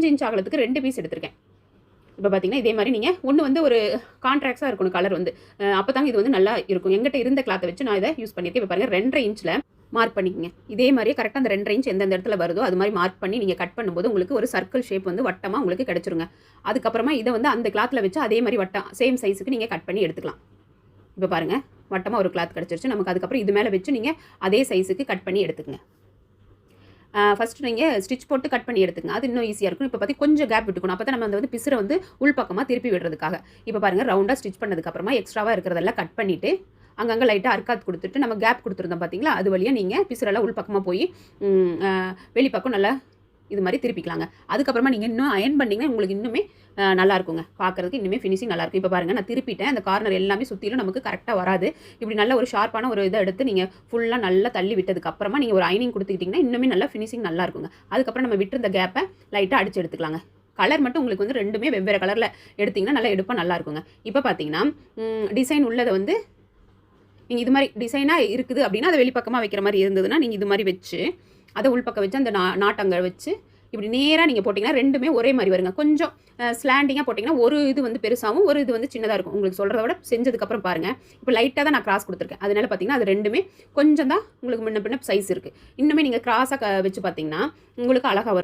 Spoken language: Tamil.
5 இன்ச் அகலத்துக்கு 2 பீஸ் எடுத்திருக்கேன். இப்போ பார்த்தீங்கன்னா இதே மாதிரி நீங்கள் ஒன்று வந்து ஒரு கான்ட்ராக்டாக இருக்கணும் கலர் வந்து, அப்போ தாங்க இது வந்து நல்லா இருக்கும். எங்கிட்ட இருந்த கிளாத்தை வச்சு நான் இதை யூஸ் பண்ணியிருக்கேன். இப்போ பாருங்கள் 2.5 இன்ச்சில் மார்க் பண்ணிக்கங்க. இதே மாதிரியே கரெக்டாக அந்த 2.5 இன்ச் எந்தெந்த இடத்துல வருதோ அது மாதிரி மார்க் பண்ணி நீங்கள் கட் பண்ணும்போது உங்களுக்கு ஒரு சர்க்கிள் ஷேப் வந்து வட்டமாக உங்களுக்கு கிடச்சிருங்க. அதுக்கப்புறமா இதை வந்து அந்த கிளாத்தில் வச்சு அதே மாதிரி வட்டம் சேம் சைஸுக்கு நீங்கள் கட் பண்ணி எடுத்துக்கலாம். இப்போ பாருங்கள் வட்டமாக ஒரு கிளாத் கிடச்சிருச்சு நமக்கு. அதுக்கப்புறம் இது மேலே வச்சு நீங்கள் அதே சைஸுக்கு கட் பண்ணி எடுத்துக்கங்க. ஃபஸ்ட்டு நீங்கள் ஸ்டிச் போட்டு கட் பண்ணி எடுத்துங்க. அது இன்னும் ஈஸியாக இருக்கும். இப்போ பார்த்தி கொஞ்சம் கேப் விட்டுக்கணும். அப்போ தான் நம்ம வந்து பிசுரை வந்து உள்பக்கமாக திருப்பி விடுறதுக்காக. இப்போ பாருங்கள் ரவுண்டாக ஸ்டிச் பண்ணதுக்கப்புறமா எக்ஸ்ட்ராவாக இருக்கிறதெல்லாம் கட் பண்ணிவிட்டு அங்கங்கே லைட்டாக அர்க்காத் கொடுத்துட்டு நம்ம கேப் கொடுத்துருந்தோம் பார்த்தீங்களா, அது வழியாக நீங்கள் பிசுரெல்லாம் உள்பக்கமாக போய் வெளிப்பக்கம் நல்லா இது மாதிரி திருப்பிக்கலாங்க. அதுக்கப்புறமா நீங்கள் இன்னும் அயன் பண்ணிங்கன்னா உங்களுக்கு இன்னுமே நல்லா இருக்குங்க. பார்க்குறதுக்கு இன்னுமே ஃபினிஷிங் நல்லாயிருக்கும். இப்போ பாருங்கள் நான் திருப்பிட்டேன். அந்த கார்னர் எல்லாமே சுற்றிலும் நமக்கு கரெக்டாக வராது. இப்படி நல்ல ஒரு ஷார்ப்பான ஒரு இதை எடுத்து நீங்கள் ஃபுல்லாக நல்லா தள்ளி விட்டதுக்கப்புறமா நீங்கள் ஒரு அயனிங் கொடுத்துக்கிட்டிங்கன்னா இன்னுமே நல்லா ஃபினிஷிங் நல்லா இருக்குங்க. அதுக்கப்புறம் நம்ம விட்டுருந்த கேப்பை லைட்டாக அடித்து எடுத்துக்கலாங்க. கலர் மட்டும் உங்களுக்கு வந்து ரெண்டுமே வெவ்வேறு கலரில் எடுத்திங்கன்னா நல்லா எடுப்பாக நல்லா இருக்குங்க. இப்போ பார்த்தீங்கன்னா டிசைன் உள்ளதை வந்து நீங்கள் இது மாதிரி டிசைனாக இருக்குது அப்படின்னா அதை வெளிப்பக்கமாக வைக்கிற மாதிரி இருந்ததுன்னா நீங்கள் இது மாதிரி வச்சு அதை உள்பக்கம் வச்சு அந்த நாட்டங்க வச்சு இப்படி நேராக நீங்கள் போட்டிங்கன்னா ரெண்டுமே ஒரே மாதிரி வருங்க. கொஞ்சம் ஸ்லாண்டிங்காக போட்டிங்கன்னா ஒரு இது வந்து பெருசாகவும் ஒரு இது வந்து சின்னதாக இருக்கும். உங்களுக்கு சொல்கிறத விட செஞ்சதுக்கப்புறம் பாருங்கள். இப்போ லைட்டாக தான் நான் கிராஸ் கொடுத்துருக்கேன். அதனால் பார்த்தீங்கன்னா அது ரெண்டுமே கொஞ்சம் தான் உங்களுக்கு முன்ன பின்ன சைஸ் இருக்குது. இன்னுமே நீங்கள் கிராஸாக வச்சு பார்த்தீங்கன்னா உங்களுக்கு அழகாக வரும்.